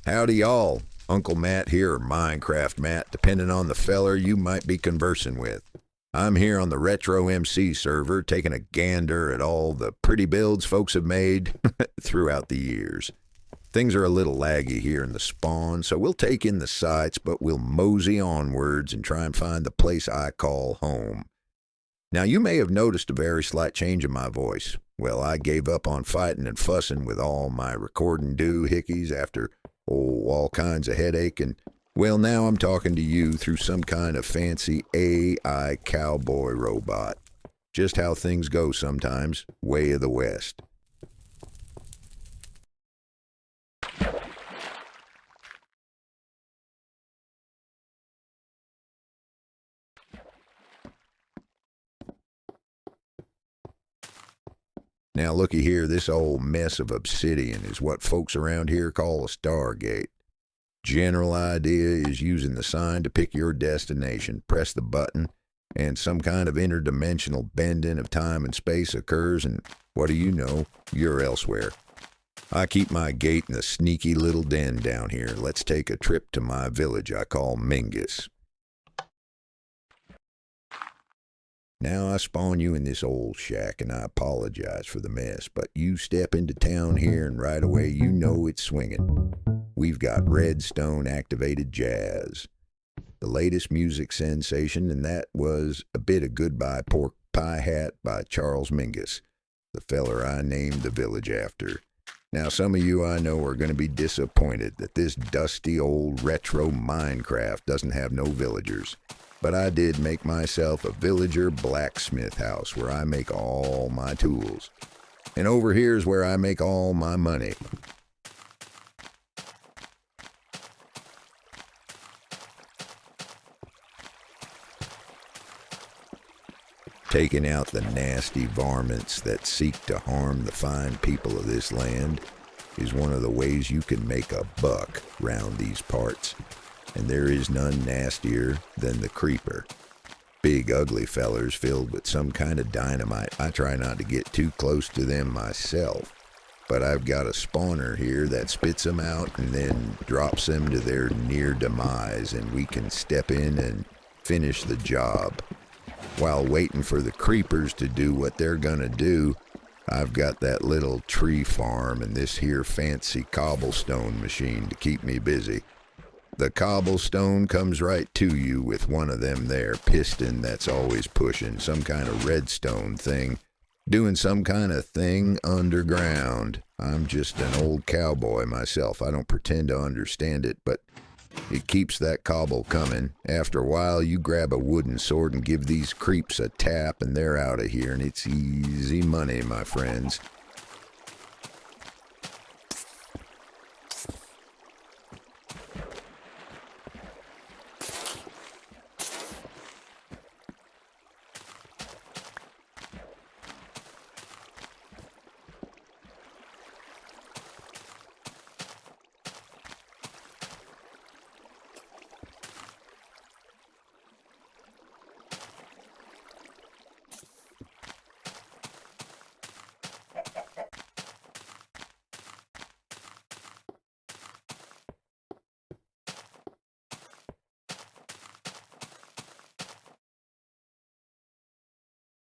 Howdy y'all, Uncle Matt here, or Minecraft Matt, depending on the feller you might be conversing with. I'm here on the RetroMC server taking a gander at all the pretty builds folks have made throughout the years. Things are a little laggy here in the spawn, so we'll take in the sights, but we'll mosey onwards and try and find the place I call home. Now, you may have noticed a very slight change in my voice. Well, I gave up on fighting and fussing with all my recording doohickeys after, all kinds of headache, and, well, now I'm talking to you through some kind of fancy AI cowboy robot. Just how things go sometimes, way of the West. Now looky here, this old mess of obsidian is what folks around here call a stargate. General idea is using the sign to pick your destination, press the button, and some kind of interdimensional bending of time and space occurs, and what do you know, you're elsewhere. I keep my gate in a sneaky little den down here. Let's take a trip to my village I call Mingus. Now I spawn you in this old shack, and I apologize for the mess, but you step into town here and right away you know it's swinging. We've got redstone-activated jazz, the latest music sensation, and that was a bit of Goodbye Pork Pie Hat by Charles Mingus, the feller I named the village after. Now some of you I know are going to be disappointed that this dusty old retro Minecraft doesn't have no villagers. But I did make myself a villager blacksmith house where I make all my tools. And over here's where I make all my money. Taking out the nasty varmints that seek to harm the fine people of this land is one of the ways you can make a buck round these parts. And there is none nastier than the creeper. Big ugly fellers filled with some kind of dynamite. I try not to get too close to them myself, but I've got a spawner here that spits them out and then drops them to their near demise, and we can step in and finish the job. While waiting for the creepers to do what they're gonna do, I've got that little tree farm and this here fancy cobblestone machine to keep me busy. The cobblestone comes right to you with one of them there piston that's always pushing some kind of redstone thing, doing some kind of thing underground. I'm just an old cowboy myself. I don't pretend to understand it, but it keeps that cobble coming. After a while, you grab a wooden sword and give these creeps a tap, and they're out of here, and it's easy money, my friends.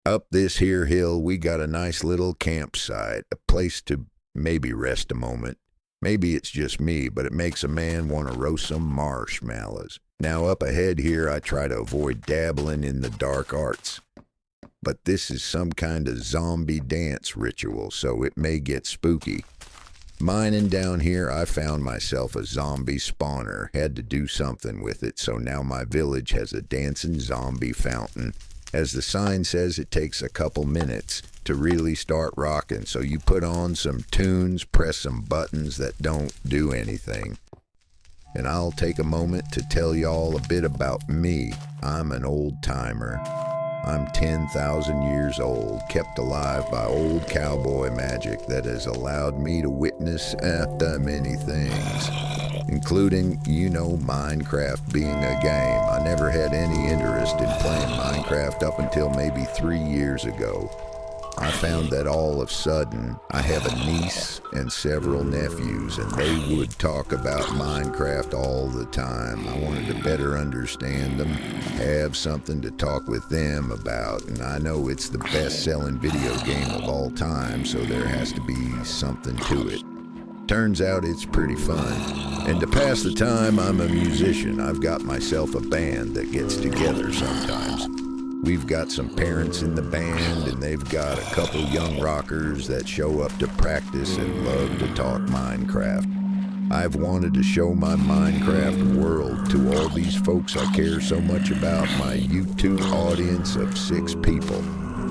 Up this here hill, we got a nice little campsite, a place to maybe rest a moment. Maybe it's just me, but it makes a man want to roast some marshmallows. Now up ahead here, I try to avoid dabbling in the dark arts. But this is some kind of zombie dance ritual, so it may get spooky. Mining down here, I found myself a zombie spawner. Had to do something with it, so now my village has a dancing zombie fountain. As the sign says, it takes a couple minutes to really start rocking, so you put on some tunes, press some buttons that don't do anything. And I'll take a moment to tell y'all a bit about me. I'm an old timer. I'm 10,000 years old, kept alive by old cowboy magic that has allowed me to witness many things, including, Minecraft being a game. I never had any interest in playing Minecraft up until maybe 3 years ago. I found that all of a sudden I have a niece and several nephews, and they would talk about Minecraft all the time. I wanted to better understand them, have something to talk with them about, and I know it's the best-selling video game of all time, so there has to be something to it. Turns out it's pretty fun. And to pass the time, I'm a musician. I've got myself a band that gets together sometimes. We've got some parents in the band, and they've got a couple young rockers that show up to practice and love to talk Minecraft. I've wanted to show my Minecraft world to all these folks I care so much about, my YouTube audience of 6 people.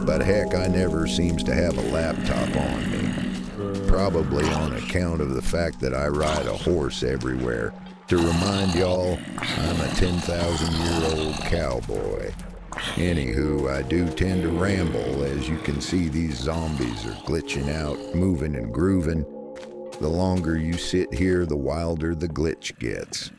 But heck, I never seems to have a laptop on me. Probably on account of the fact that I ride a horse everywhere. To remind y'all, I'm a 10,000-year-old cowboy. Anywho, I do tend to ramble. As you can see, these zombies are glitching out, moving and grooving. The longer you sit here, the wilder the glitch gets.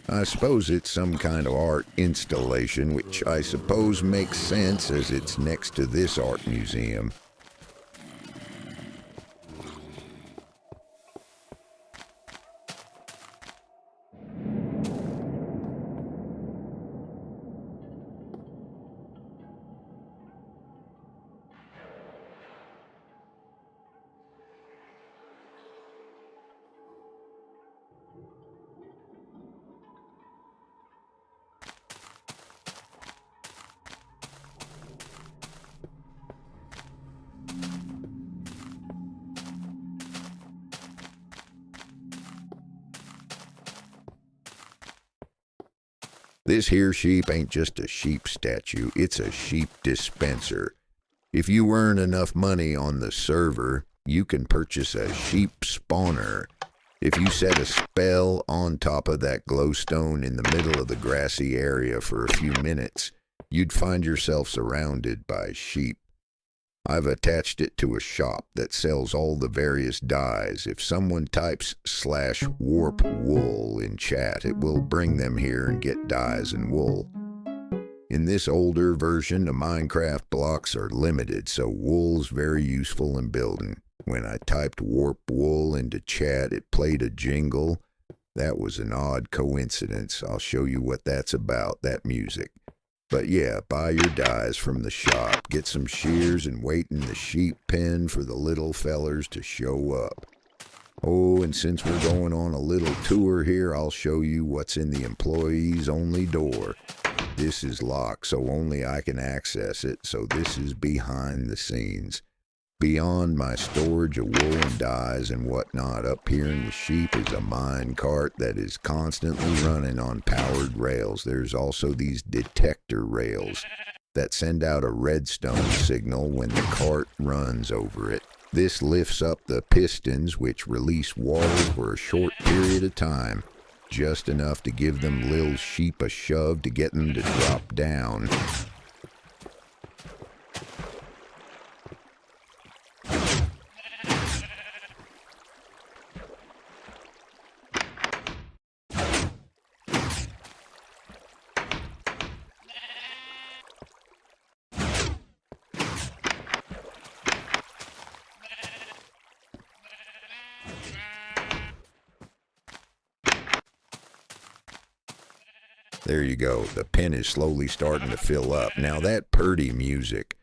I suppose it's some kind of art installation, which I suppose makes sense as it's next to this art museum. This here sheep ain't just a sheep statue, it's a sheep dispenser. If you earn enough money on the server, you can purchase a sheep spawner. If you set a spell on top of that glowstone in the middle of the grassy area for a few minutes, you'd find yourself surrounded by sheep. I've attached it to a shop that sells all the various dyes. If someone types /warp wool in chat, it will bring them here and get dyes and wool. In this older version, the Minecraft blocks are limited, so wool's very useful in building. When I typed warp wool into chat, it played a jingle. That was an odd coincidence. I'll show you what that's about, that music. But yeah, buy your dyes from the shop, get some shears, and wait in the sheep pen for the little fellers to show up. Oh, and since we're going on a little tour here, I'll show you what's in the employees only door. This is locked, so only I can access it, so this is behind the scenes. Beyond my storage of wool and dyes and whatnot, up here in the sheep is a mine cart that is constantly running on powered rails. There's also these detector rails that send out a redstone signal when the cart runs over it. This lifts up the pistons, which release water for a short period of time, just enough to give them little sheep a shove to get them to drop down. There you go. The pen is slowly starting to fill up. Now that purdy music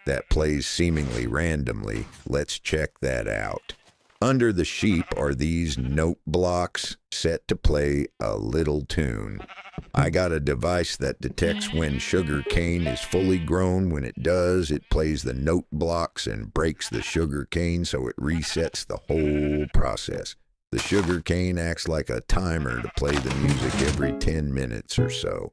that plays seemingly randomly, let's check that out. Under the sheep are these note blocks set to play a little tune. I got a device that detects when sugar cane is fully grown. When it does, it plays the note blocks and breaks the sugar cane, so it resets the whole process. The sugar cane acts like a timer to play the music every 10 minutes or so.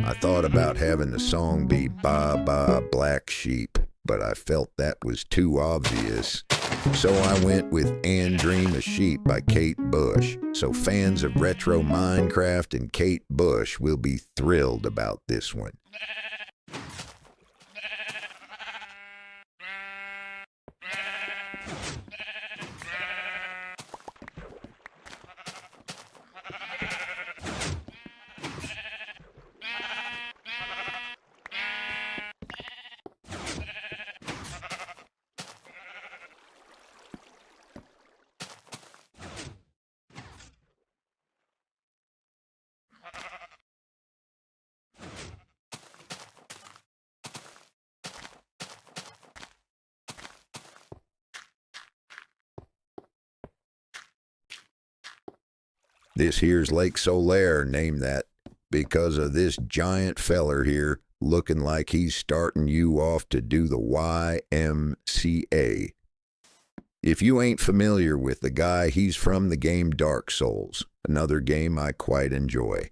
I thought about having the song be Ba Ba Black Sheep, but I felt that was too obvious. So I went with And Dream a Sheep by Kate Bush. So fans of retro Minecraft and Kate Bush will be thrilled about this one. This here's Lake Solaire, named that because of this giant feller here looking like he's starting you off to do the YMCA. If you ain't familiar with the guy, he's from the game Dark Souls, another game I quite enjoy.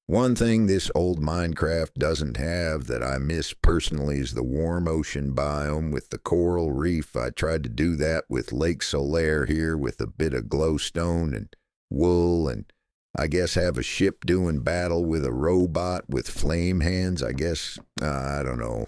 One thing this old Minecraft doesn't have that I miss personally is the warm ocean biome with the coral reef. I tried to do that with Lake Solaire here with a bit of glowstone and wool, and I guess have a ship doing battle with a robot with flame hands. I guess, I don't know.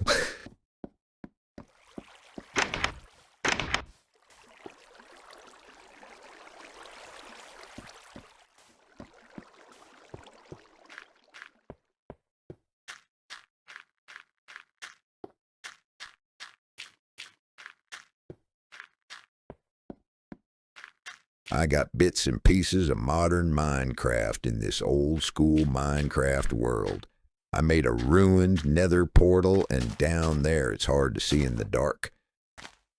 I got bits and pieces of modern Minecraft in this old school Minecraft world. I made a ruined nether portal, and down there it's hard to see in the dark.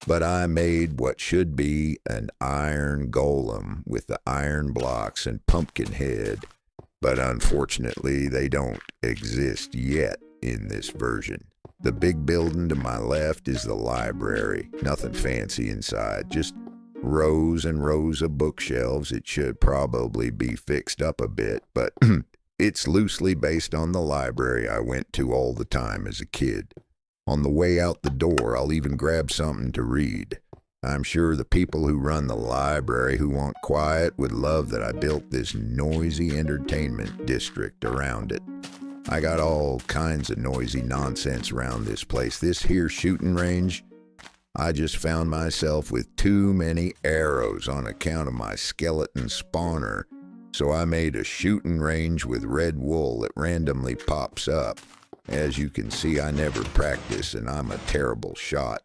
But I made what should be an iron golem with the iron blocks and pumpkin head. But unfortunately, they don't exist yet in this version. The big building to my left is the library. Nothing fancy inside, just rows and rows of bookshelves. It should probably be fixed up a bit, but it's loosely based on the library I went to all the time as a kid. On the way out the door, I'll even grab something to read. I'm sure the people who run the library who want quiet would love that I built this noisy entertainment district around it. I got all kinds of noisy nonsense around this place. This here shooting range, I just found myself with too many arrows on account of my skeleton spawner, so I made a shooting range with red wool that randomly pops up. As you can see, I never practice, and I'm a terrible shot.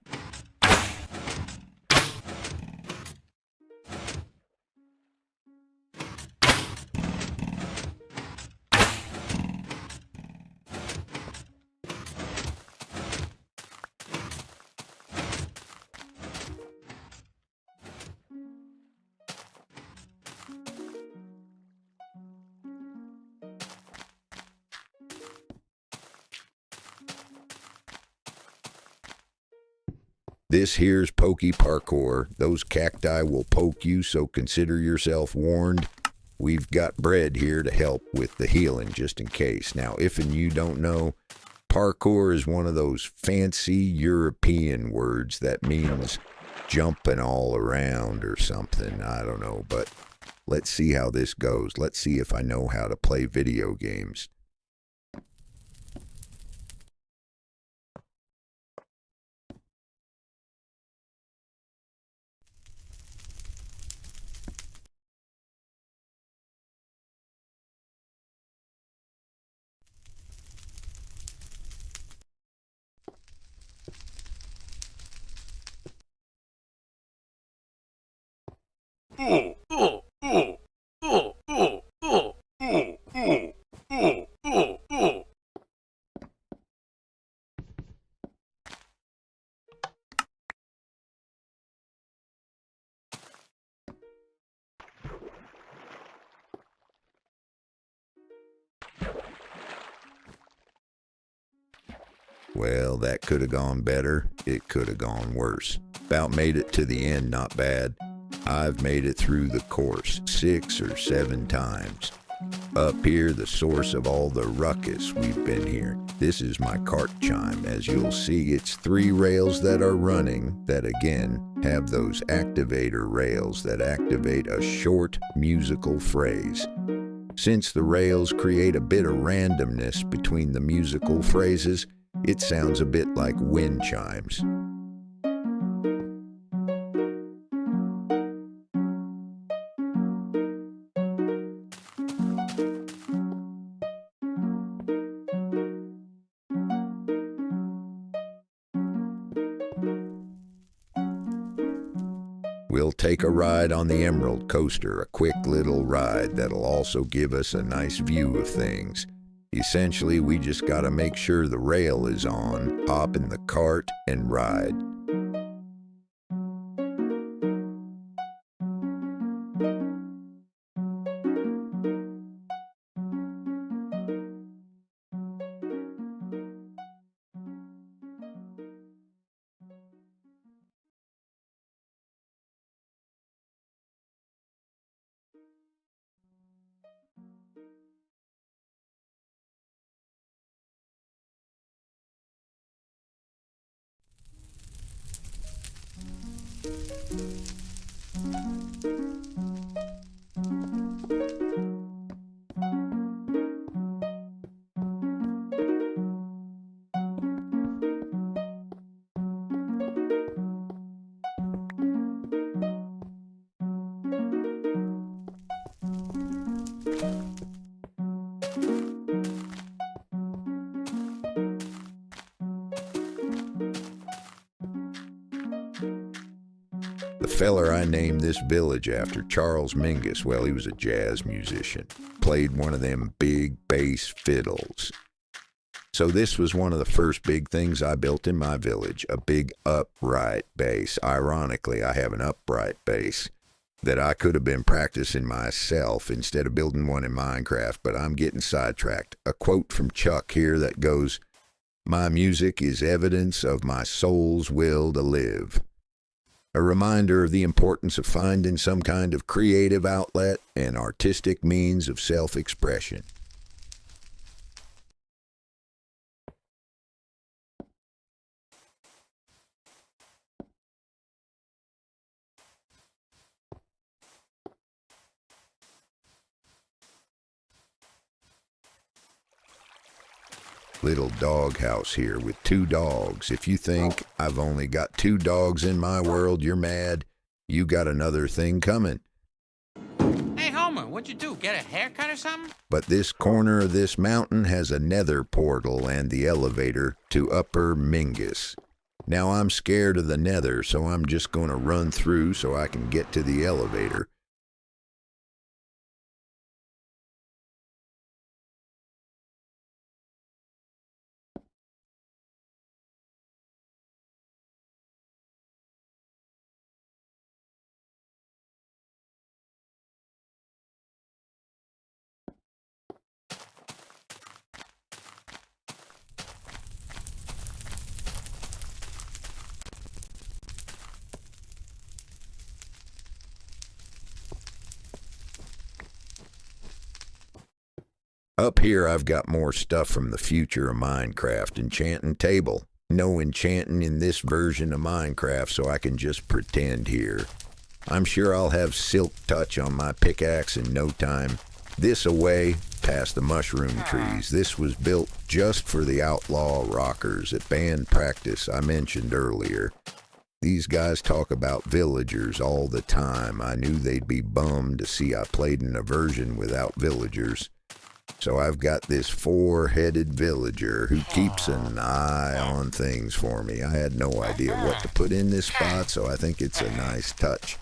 This here's pokey parkour. Those cacti will poke you, so consider yourself warned. We've got bread here to help with the healing, just in case. Now, if and you don't know, parkour is one of those fancy European words that means jumping all around or something. I don't know, but let's see how this goes. Let's see if I know how to play video games. Well, that could have gone better. It could have gone worse. About made it to the end, not bad. I've made it through the course 6 or 7 times. Up here, the source of all the ruckus we've been here. This is my cart chime. As you'll see, it's 3 rails that are running that, again, have those activator rails that activate a short musical phrase. Since the rails create a bit of randomness between the musical phrases, it sounds a bit like wind chimes. We'll take a ride on the Emerald Coaster, a quick little ride that'll also give us a nice view of things. Essentially, we just gotta make sure the rail is on, hop in the cart, and ride. The feller I named this village after, Charles Mingus, well, he was a jazz musician. Played one of them big bass fiddles. So this was one of the first big things I built in my village, a big upright bass. Ironically, I have an upright bass that I could have been practicing myself instead of building one in Minecraft, but I'm getting sidetracked. A quote from Chuck here that goes, "My music is evidence of my soul's will to live." A reminder of the importance of finding some kind of creative outlet and artistic means of self-expression. Little doghouse here with 2 dogs. If you think I've only got 2 dogs in my world, you're mad. You got another thing coming. Hey, Homer, what'd you do? Get a haircut or something? But this corner of this mountain has a nether portal and the elevator to Upper Mingus. Now I'm scared of the nether, so I'm just going to run through so I can get to the elevator. Up here I've got more stuff from the future of Minecraft. Enchanting table. No enchanting in this version of Minecraft, so I can just pretend here. I'm sure I'll have silk touch on my pickaxe in no time. This away past the mushroom trees. This was built just for the outlaw rockers at band practice I mentioned earlier. These guys talk about villagers all the time. I knew they'd be bummed to see I played in a version without villagers. So I've got this 4-headed villager who keeps an eye on things for me. I had no idea what to put in this spot, so I think it's a nice touch.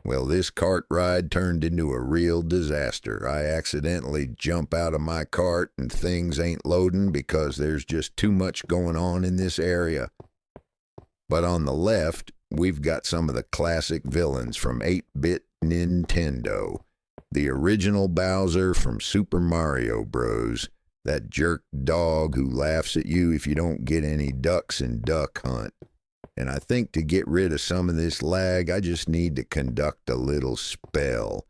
Well, this cart ride turned into a real disaster. I accidentally jump out of my cart and things ain't loading because there's just too much going on in this area. But on the left, we've got some of the classic villains from 8-bit Nintendo. The original Bowser from Super Mario Bros. That jerk dog who laughs at you if you don't get any ducks in Duck Hunt. And I think to get rid of some of this lag, I just need to conduct a little spell.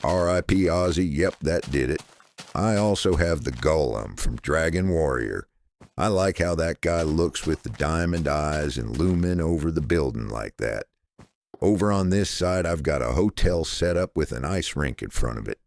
R.I.P. Ozzy, yep, that did it. I also have the Golem from Dragon Warrior. I like how that guy looks with the diamond eyes and looming over the building like that. Over on this side, I've got a hotel set up with an ice rink in front of it.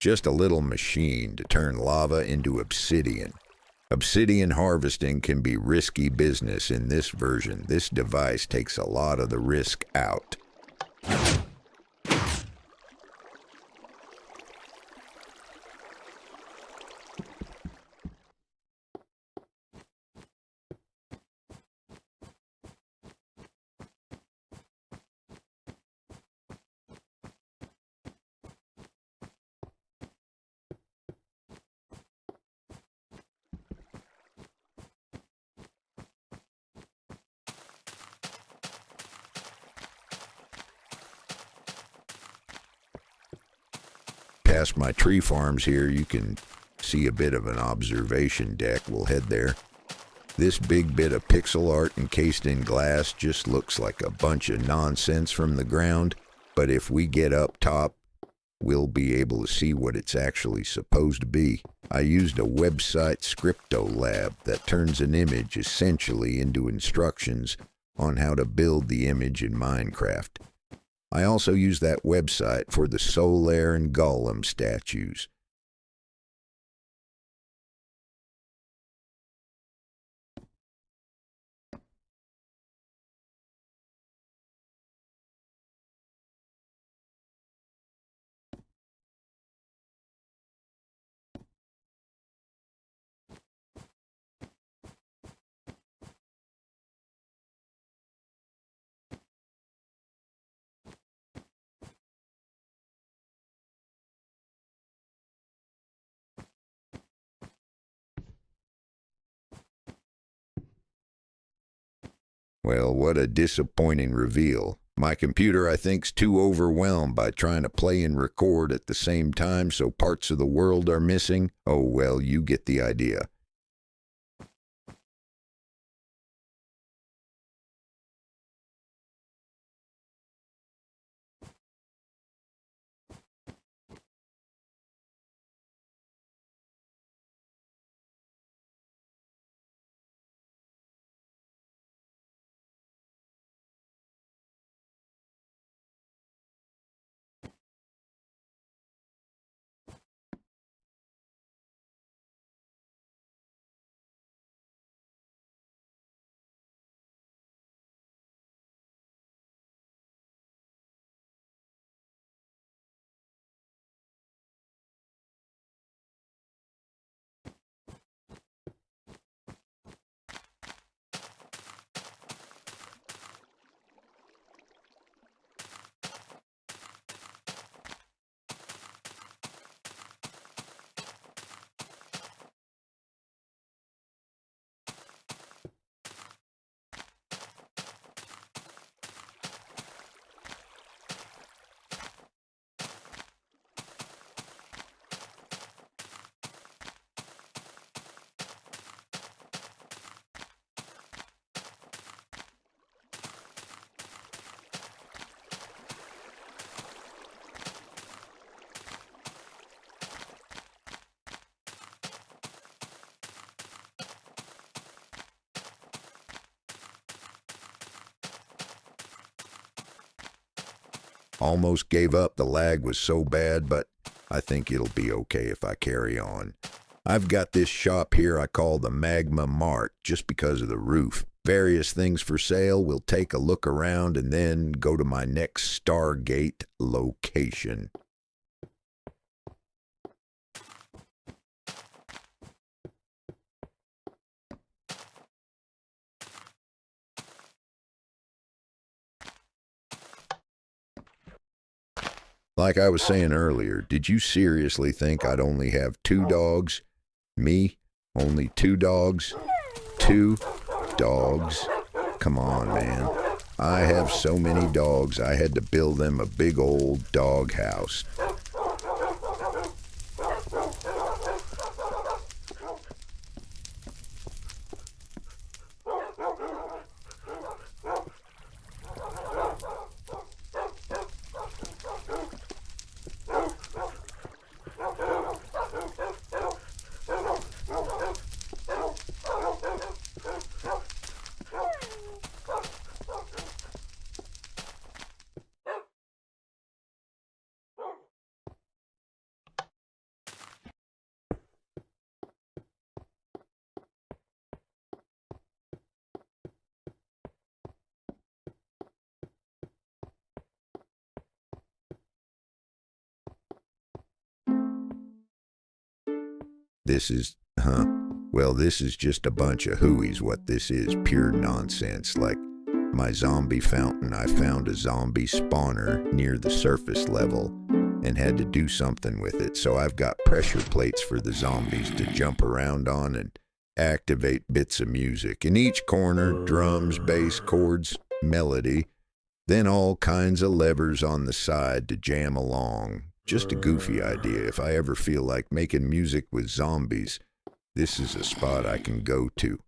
Just a little machine to turn lava into obsidian. Obsidian harvesting can be risky business in this version. This device takes a lot of the risk out. Past my tree farms here, you can see a bit of an observation deck. We'll head there. This big bit of pixel art encased in glass just looks like a bunch of nonsense from the ground, but if we get up top, we'll be able to see what it's actually supposed to be. I used a website scripto lab that turns an image essentially into instructions on how to build the image in Minecraft. I also use that website for the Solaire and Golem statues. Well, what a disappointing reveal. My computer, I think's too overwhelmed by trying to play and record at the same time, so parts of the world are missing. Oh, well, you get the idea. Almost gave up, the lag was so bad, but I think it'll be okay if I carry on. I've got this shop here I call the Magma Mart just because of the roof. Various things for sale. We'll take a look around and then go to my next Stargate location. Like I was saying earlier, did you seriously think I'd only have 2 dogs? Me? Only 2 dogs? 2 dogs? Come on, man. I have so many dogs, I had to build them a big old dog house. This is, well, this is just a bunch of hooey's what this is, pure nonsense. Like my zombie fountain, I found a zombie spawner near the surface level and had to do something with it. So I've got pressure plates for the zombies to jump around on and activate bits of music. In each corner, drums, bass, chords, melody, then all kinds of levers on the side to jam along. Just a goofy idea. If I ever feel like making music with zombies, this is a spot I can go to.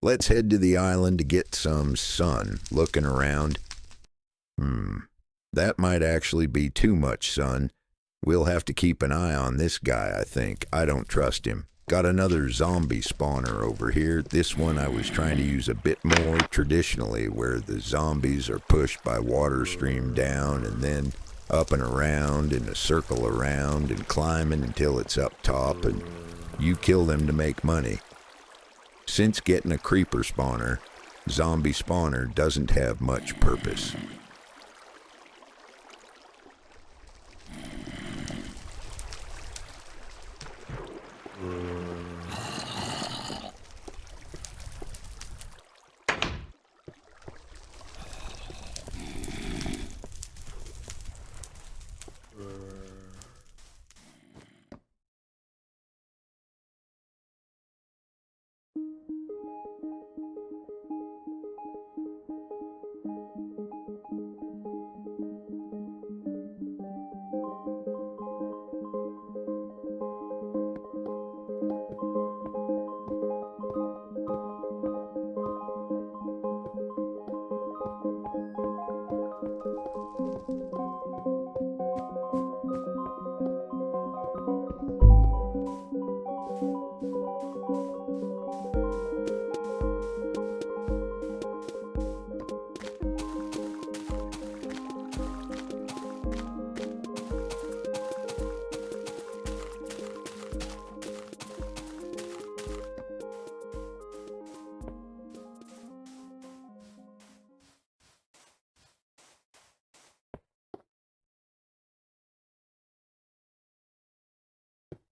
Let's head to the island to get some sun. Looking around. That might actually be too much sun. We'll have to keep an eye on this guy, I think. I don't trust him. Got another zombie spawner over here. This one I was trying to use a bit more traditionally, where the zombies are pushed by water stream down and then up and around in a circle around and climbing until it's up top and you kill them to make money. Since getting a creeper spawner, zombie spawner doesn't have much purpose.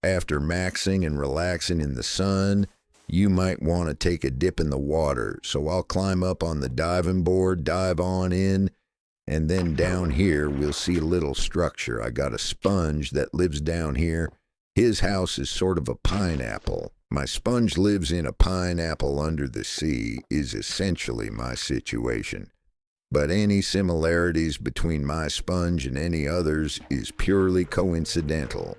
After maxing and relaxing in the sun, you might want to take a dip in the water. So I'll climb up on the diving board, dive on in, and then down here we'll see a little structure. I got a sponge that lives down here. His house is sort of a pineapple. My sponge lives in a pineapple under the sea is essentially my situation. But any similarities between my sponge and any others is purely coincidental.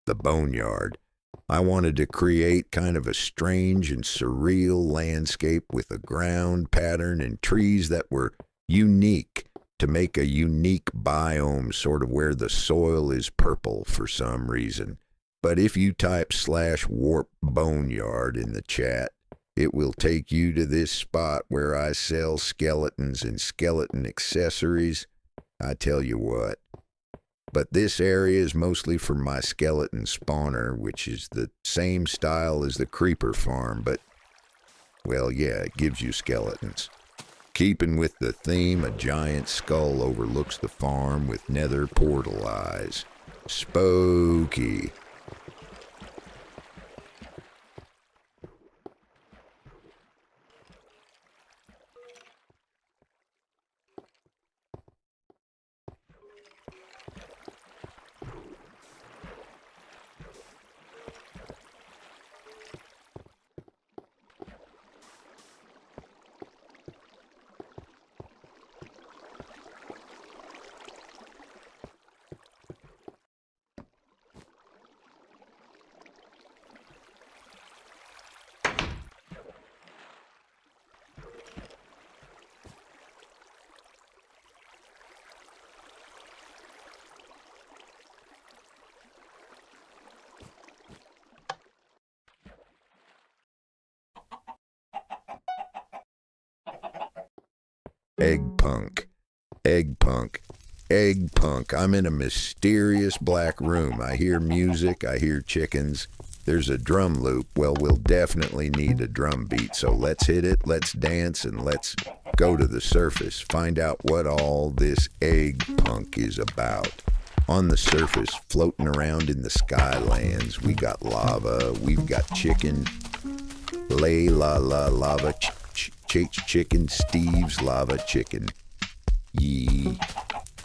The boneyard. I wanted to create kind of a strange and surreal landscape with a ground pattern and trees that were unique to make a unique biome, sort of where the soil is purple for some reason. But if you type /warp boneyard in the chat, it will take you to this spot where I sell skeletons and skeleton accessories. I tell you what. But this area is mostly for my skeleton spawner, which is the same style as the creeper farm, but, well, yeah, it gives you skeletons. Keeping with the theme, a giant skull overlooks the farm with nether portal eyes. Spooky. Egg punk. Egg punk. Egg punk. I'm in a mysterious black room. I hear music. I hear chickens. There's a drum loop. Well, we'll definitely need a drum beat. So let's hit it. Let's dance and let's go to the surface. Find out what all this egg punk is about. On the surface, floating around in the skylands, we got lava. We've got chicken. Lay la la lava. Chicken. Steve's lava chicken. Yee.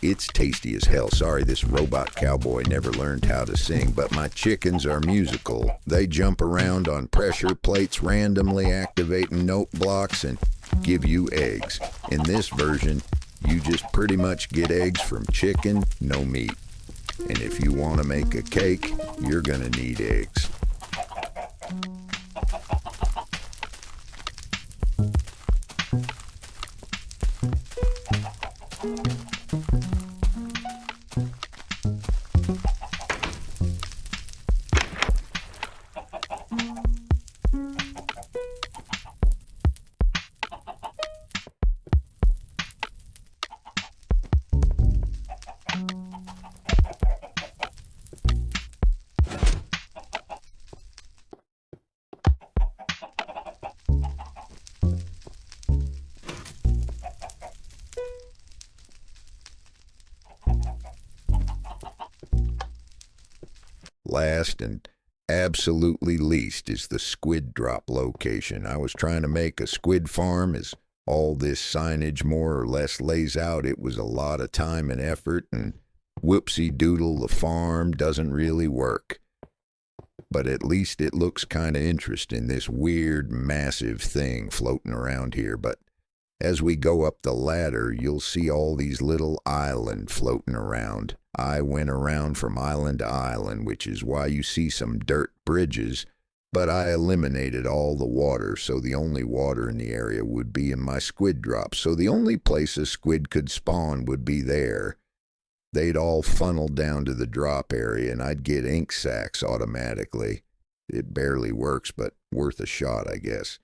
It's tasty as hell. Sorry, this robot cowboy never learned how to sing, but my chickens are musical. They jump around on pressure plates, randomly activating note blocks, and give you eggs. In this version, you just pretty much get eggs from chicken, no meat. And if you want to make a cake, you're gonna need eggs. Last and absolutely least is the squid drop location. I was trying to make a squid farm. As all this signage more or less lays out, it was a lot of time and effort, and whoopsie doodle, the farm doesn't really work. But at least it looks kind of interesting, this weird massive thing floating around here. But as we go up the ladder, you'll see all these little islands floating around. I went around from island to island, which is why you see some dirt bridges, but I eliminated all the water, so the only water in the area would be in my squid drops. So the only place a squid could spawn would be there. They'd all funnel down to the drop area, and I'd get ink sacs automatically. It barely works, but worth a shot, I guess.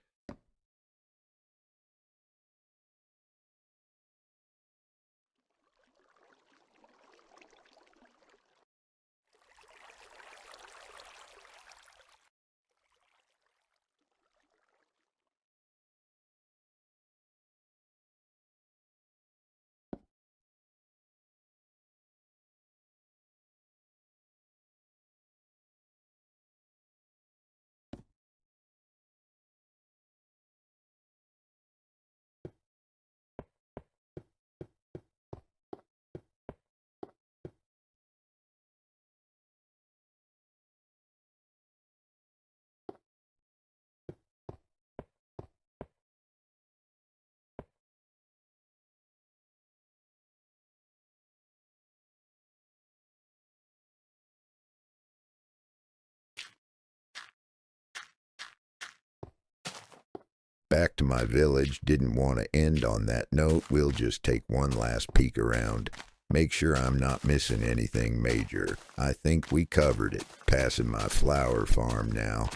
Back to my village. Didn't want to end on that note. We'll just take one last peek around. Make sure I'm not missing anything major. I think we covered it. Passing my flower farm now.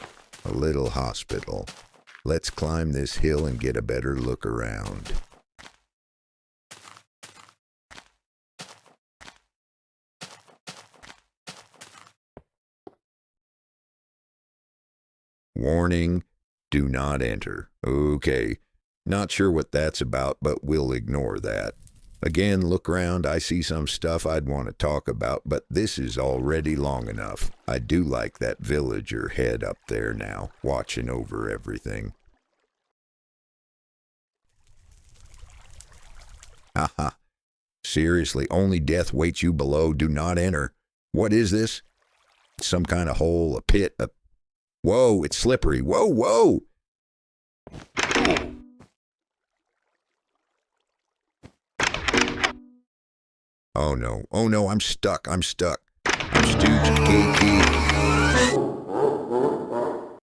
A little hospital. Let's climb this hill and get a better look around. Warning, do not enter. Okay, not sure what that's about, but we'll ignore that. Again, look around. I see some stuff I'd want to talk about, but this is already long enough. I do like that villager head up there now, watching over everything. Haha. Seriously, only death waits you below. Do not enter. What is this? Some kind of hole, a pit, a... Whoa, it's slippery. Whoa, whoa! Oh no, I'm stuck. I'm Stooge. Key.